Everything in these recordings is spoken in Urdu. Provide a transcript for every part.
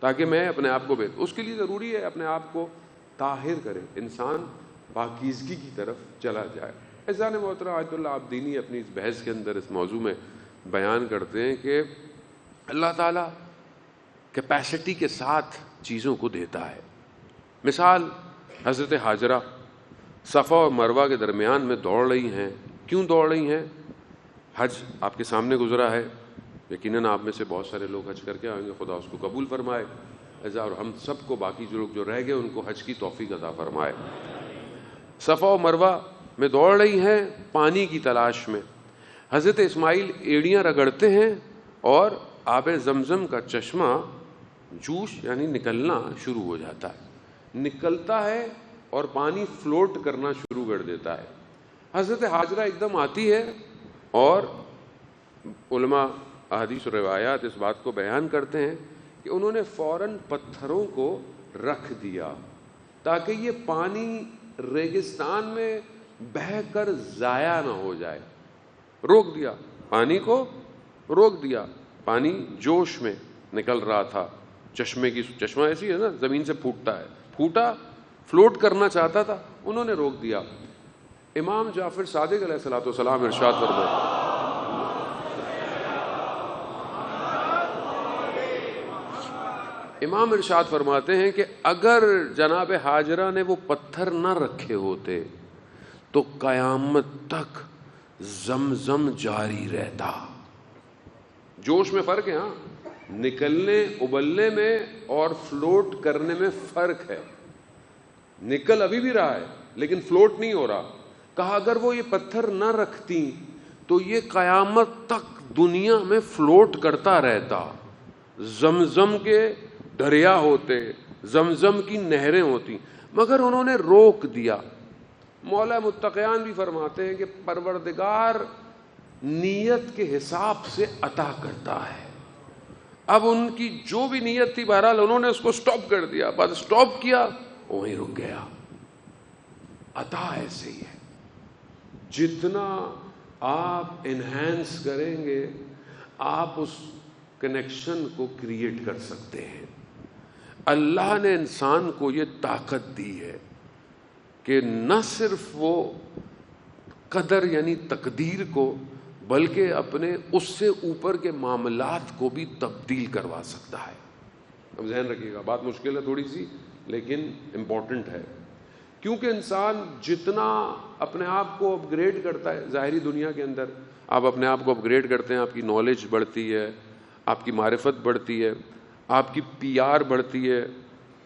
تاکہ میں اپنے آپ کو اس کے لیے ضروری ہے اپنے آپ کو طاہر کرے، انسان پاکیزگی کی طرف چلا جائے۔ عزیزان محترم، آیت اللہ عابدینی اپنی اس بحث کے اندر اس موضوع میں بیان کرتے ہیں کہ اللہ تعالیٰ کیپیسٹی کے ساتھ چیزوں کو دیتا ہے۔ مثال حضرت ہاجرہ صفا اور مروہ کے درمیان میں دوڑ رہی ہیں۔ کیوں دوڑ رہی ہیں؟ حج آپ کے سامنے گزرا ہے، یقیناً آپ میں سے بہت سارے لوگ حج کر کے آئیں گے، خدا اس کو قبول فرمائے اور ہم سب کو، باقی جو لوگ جو رہ گئے ان کو حج کی توفیق عطا فرمائے۔ صفا و مروہ میں دوڑ رہی ہیں پانی کی تلاش میں۔ حضرت اسماعیل ایڑیاں رگڑتے ہیں اور آب زمزم کا چشمہ جوش یعنی نکلنا شروع ہو جاتا ہے، نکلتا ہے اور پانی فلوٹ کرنا شروع کر دیتا ہے۔ حضرت ہاجرہ ایک دم آتی ہے اور علماء احادیث و روایات اس بات کو بیان کرتے ہیں کہ انہوں نے فوراً پتھروں کو رکھ دیا تاکہ یہ پانی ریگستان میں بہہ کر ضائع نہ ہو جائے۔ روک دیا، پانی کو روک دیا۔ پانی جوش میں نکل رہا تھا، چشمہ ایسی ہے نا، زمین سے پھوٹتا ہے، پھوٹا، فلوٹ کرنا چاہتا تھا، انہوں نے روک دیا۔ امام جعفر صادق علیہ الصلوۃ والسلام ارشاد فرماتے امام ارشاد فرماتے ہیں کہ اگر جناب ہاجرہ نے وہ پتھر نہ رکھے ہوتے تو قیامت تک زمزم جاری رہتا۔ جوش میں فرق ہے، ہاں، نکلنے ابلنے میں اور فلوٹ کرنے میں فرق ہے۔ نکل ابھی بھی رہا ہے لیکن فلوٹ نہیں ہو رہا۔ کہا اگر وہ یہ پتھر نہ رکھتی تو یہ قیامت تک دنیا میں فلوٹ کرتا رہتا، زمزم کے دریا ہوتے، زمزم کی نہریں ہوتی، مگر انہوں نے روک دیا۔ مولا متقیان بھی فرماتے ہیں کہ پروردگار نیت کے حساب سے عطا کرتا ہے۔ اب ان کی جو بھی نیت تھی بہرحال انہوں نے اس کو سٹاپ کر دیا، بعد سٹاپ کیا وہیں رک گیا۔ عطا ایسے ہی ہے، جتنا آپ انہینس کریں گے آپ اس کنیکشن کو کریٹ کر سکتے ہیں۔ اللہ نے انسان کو یہ طاقت دی ہے کہ نہ صرف وہ قدر یعنی تقدیر کو بلکہ اپنے اس سے اوپر کے معاملات کو بھی تبدیل کروا سکتا ہے۔ اب ذہن رکھیے گا، بات مشکل ہے تھوڑی سی لیکن امپورٹنٹ ہے، کیونکہ انسان جتنا اپنے آپ کو اپ گریڈ کرتا ہے ظاہری دنیا کے اندر، آپ اپنے آپ کو اپ گریڈ کرتے ہیں، آپ کی نالج بڑھتی ہے، آپ کی معرفت بڑھتی ہے، آپ کی پی آر بڑھتی ہے،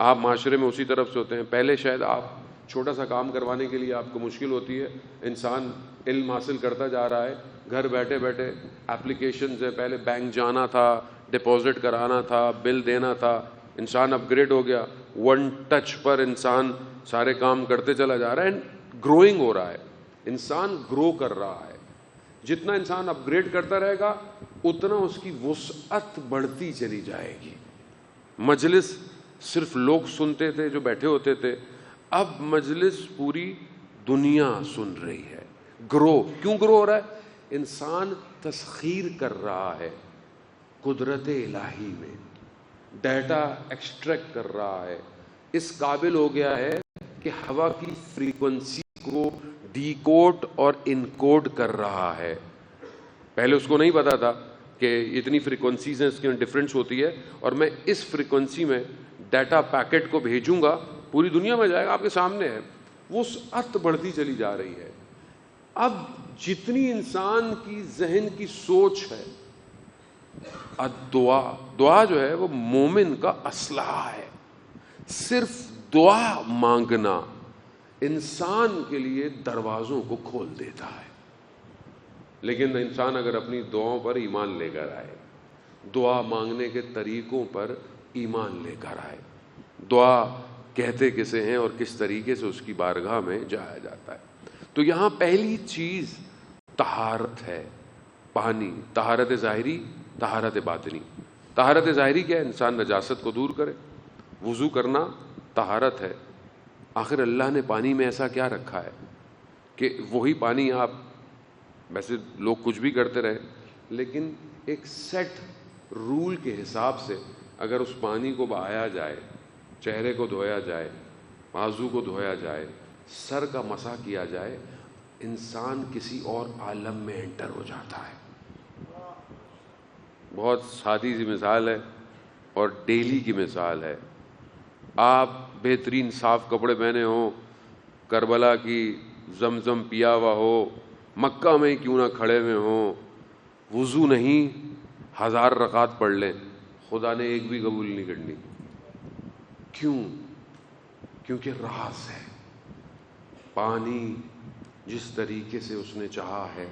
آپ معاشرے میں اسی طرف سے ہوتے ہیں۔ پہلے شاید آپ چھوٹا سا کام کروانے کے لیے آپ کو مشکل ہوتی ہے، انسان علم حاصل کرتا جا رہا ہے، گھر بیٹھے بیٹھے اپلیکیشنز ہیں، پہلے بینک جانا تھا، ڈپازٹ کرانا تھا، بل دینا تھا، انسان اپ گریڈ ہو گیا، ون ٹچ پر انسان سارے کام کرتے چلا جا رہا ہے، گروئنگ ہو رہا ہے، انسان گرو کر رہا ہے۔ جتنا انسان اپ گریڈ کرتا رہے گا اتنا اس کی وسعت بڑھتی چلی جائے گی۔ مجلس صرف لوگ سنتے تھے جو بیٹھے ہوتے تھے، اب مجلس پوری دنیا سن رہی ہے۔ گرو کیوں گرو ہو رہا ہے؟ انسان تسخیر کر رہا ہے قدرت الہی میں، ڈیٹا ایکسٹریکٹ کر رہا ہے، اس قابل ہو گیا ہے کہ ہوا کی فریکوینسی کو ڈیکوڈ اور انکوڈ کر رہا ہے۔ پہلے اس کو نہیں پتا تھا کہ اتنی فریکوینسیز ہیں، اس کی ڈفرینس ہوتی ہے، اور میں اس فریکوینسی میں ڈیٹا پیکٹ کو بھیجوں گا پوری دنیا میں جائے گا، آپ کے سامنے ہے۔ وسعت بڑھتی چلی جا رہی ہے۔ اب جتنی انسان کی ذہن کی سوچ ہے، دعا جو ہے وہ مومن کا اسلحہ ہے۔ صرف دعا مانگنا انسان کے لیے دروازوں کو کھول دیتا ہے۔ لیکن انسان اگر اپنی دعاؤں پر ایمان لے کر آئے، دعا مانگنے کے طریقوں پر ایمان لے کر آئے، دعا کہتے کسے ہیں اور کس طریقے سے اس کی بارگاہ میں جایا جاتا ہے، تو یہاں پہلی چیز طہارت ہے، پانی، طہارت ظاہری، طہارت باطنی۔ طہارت ظاہری کیا ہے؟ انسان نجاست کو دور کرے، وضو کرنا طہارت ہے۔ آخر اللہ نے پانی میں ایسا کیا رکھا ہے کہ وہی پانی آپ، ویسے لوگ کچھ بھی کرتے رہے لیکن ایک سیٹ رول کے حساب سے اگر اس پانی کو بہایا جائے، چہرے کو دھویا جائے، بازو کو دھویا جائے، سر کا مسح کیا جائے، انسان کسی اور عالم میں انٹر ہو جاتا ہے۔ بہت سادی سی مثال ہے اور ڈیلی کی مثال ہے۔ آپ بہترین صاف کپڑے پہنے ہوں، کربلا کی زمزم پیا ہوا ہو، مکہ میں کیوں نہ کھڑے ہوئے ہوں، وضو نہیں 1000 رکعت پڑھ لیں، خدا نے ایک بھی قبول نہیں کرنی۔ کیوں؟ کیونکہ راز ہے۔ پانی جس طریقے سے اس نے چاہا ہے۔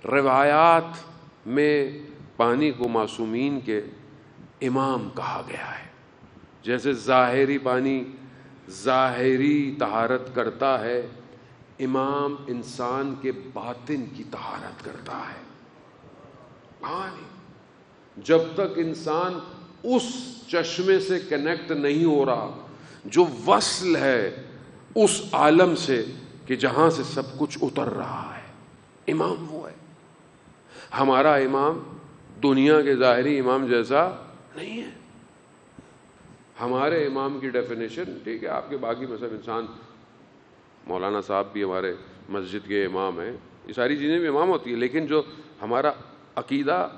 روایات میں پانی کو معصومین کے امام کہا گیا ہے۔ جیسے ظاہری پانی ظاہری طہارت کرتا ہے، امام انسان کے باطن کی طہارت کرتا ہے۔ پانی جب تک انسان اس چشمے سے کنیکٹ نہیں ہو رہا جو وصل ہے اس عالم سے کہ جہاں سے سب کچھ اتر رہا ہے، امام وہ ہے۔ ہمارا امام دنیا کے ظاہری امام جیسا نہیں ہے۔ ہمارے امام کی ڈیفینیشن، ٹھیک ہے آپ کے باقی مذہب انسان، مولانا صاحب بھی ہمارے مسجد کے امام ہیں، یہ ساری چیزیں بھی امام ہوتی ہیں، لیکن جو ہمارا عقیدہ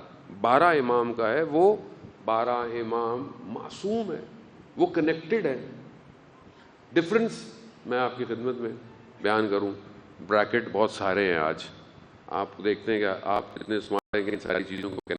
12 امام کا ہے، وہ 12 امام معصوم ہے، وہ کنیکٹڈ ہے۔ ڈفرنس میں آپ کی خدمت میں بیان کروں، بریکٹ بہت سارے ہیں آج، آپ دیکھتے ہیں کہ آپ اتنے اسمارٹ ہیں کہ ان ساری چیزوں کو